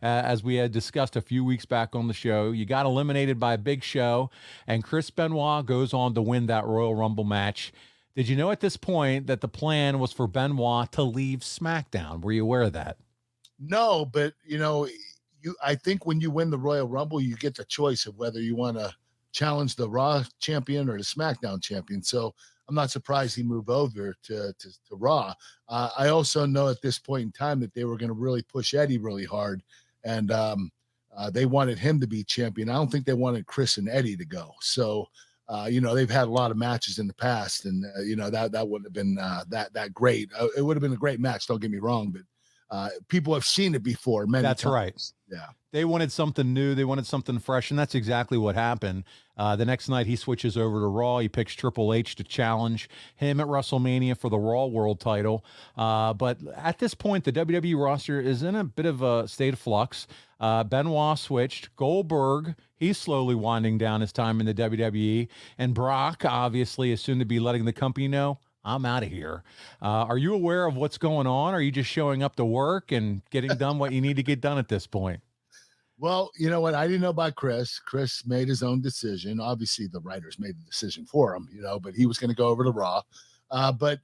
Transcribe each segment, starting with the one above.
as we had discussed a few weeks back on the show. You got eliminated by a Big Show, and Chris Benoit goes on to win that Royal Rumble match. Did you know at this point that the plan was for Benoit to leave SmackDown? Were you aware of that? No, but I think when you win the Royal Rumble, you get the choice of whether you want to challenge the Raw champion or the SmackDown champion. So I'm not surprised he moved over to Raw. I also know at this point in time that they were going to really push Eddie really hard, and they wanted him to be champion. I don't think they wanted Chris and Eddie to go. So they've had a lot of matches in the past, and that wouldn't have been that great. It would have been a great match. Don't get me wrong, but people have seen it before many That's times. right. Yeah. They wanted something new. They wanted something fresh, and that's exactly what happened. The next night, he switches over to Raw. He picks Triple H to challenge him at WrestleMania for the Raw World title. But at this point, the WWE roster is in a bit of a state of flux. Benoit switched. Goldberg, he's slowly winding down his time in the WWE. And Brock, obviously, is soon to be letting the company know, I'm out of here. Are you aware of what's going on? Or are you just showing up to work and getting done what you need to get done at this point? Well, you know what? I didn't know about Chris. Chris made his own decision. Obviously, the writers made the decision for him, but he was going to go over to Raw. But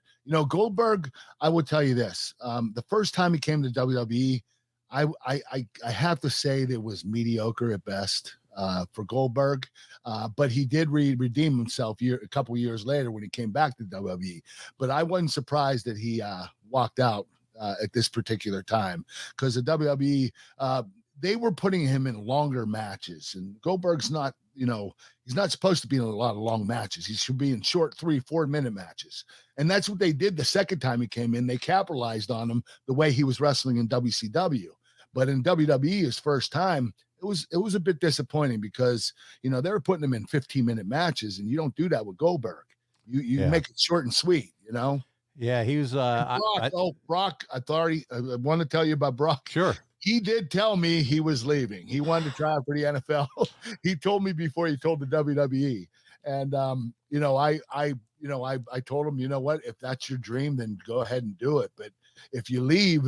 Goldberg, I will tell you this. The first time he came to WWE, I have to say that it was mediocre at best for Goldberg. But he did redeem himself a couple of years later when he came back to WWE. But I wasn't surprised that he walked out at this particular time, because the WWE, they were putting him in longer matches, and Goldberg's not, he's not supposed to be in a lot of long matches. He should be in short 3-4 minute matches. And that's what they did the second time he came in. They capitalized on him the way he was wrestling in WCW. But in WWE, his first time, it was a bit disappointing, because, they were putting him in 15-minute matches, and you don't do that with Goldberg. You make it short and sweet, Yeah, he was. Brock, I want to tell you about Brock. Sure. He did tell me he was leaving. He wanted to try out for the NFL. He told me before he told the WWE. And I told him, you know what, if that's your dream, then go ahead and do it. But if you leave,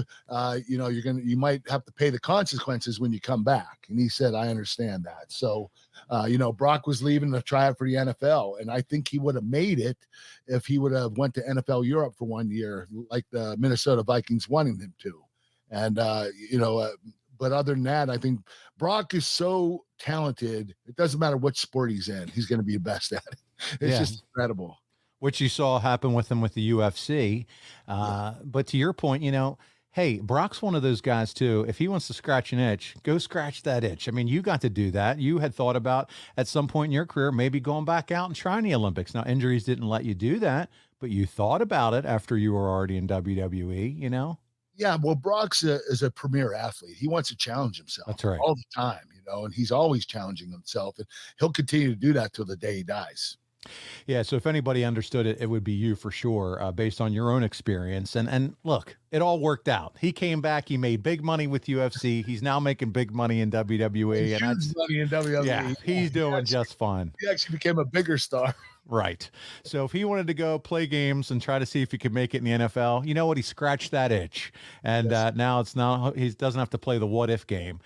you might have to pay the consequences when you come back. And he said, I understand that. So, Brock was leaving to try out for the NFL, and I think he would have made it if he would have went to NFL Europe for 1 year, like the Minnesota Vikings wanted him to. And, but other than that, I think Brock is so talented. It doesn't matter what sport he's in. He's going to be the best at it. It's just incredible. Which you saw happen with him with the UFC. But to your point, hey, Brock's one of those guys too. If he wants to scratch an itch, go scratch that itch. I mean, you got to do that. You had thought about at some point in your career, maybe going back out and trying the Olympics. Now, injuries didn't let you do that, but you thought about it after you were already in WWE, Yeah, well, Brock's is a premier athlete. He wants to challenge himself. That's right. All the time, and he's always challenging himself, and he'll continue to do that till the day he dies. Yeah, so if anybody understood it, it would be you for sure, based on your own experience. And look, it all worked out. He came back. He made big money with UFC. He's now making big money in WWE. And that's money in WWE. Yeah, he's doing just fine. He actually became a bigger star. Right. So if he wanted to go play games and try to see if he could make it in the NFL, you know what? He scratched that itch. And now he doesn't have to play the what if game.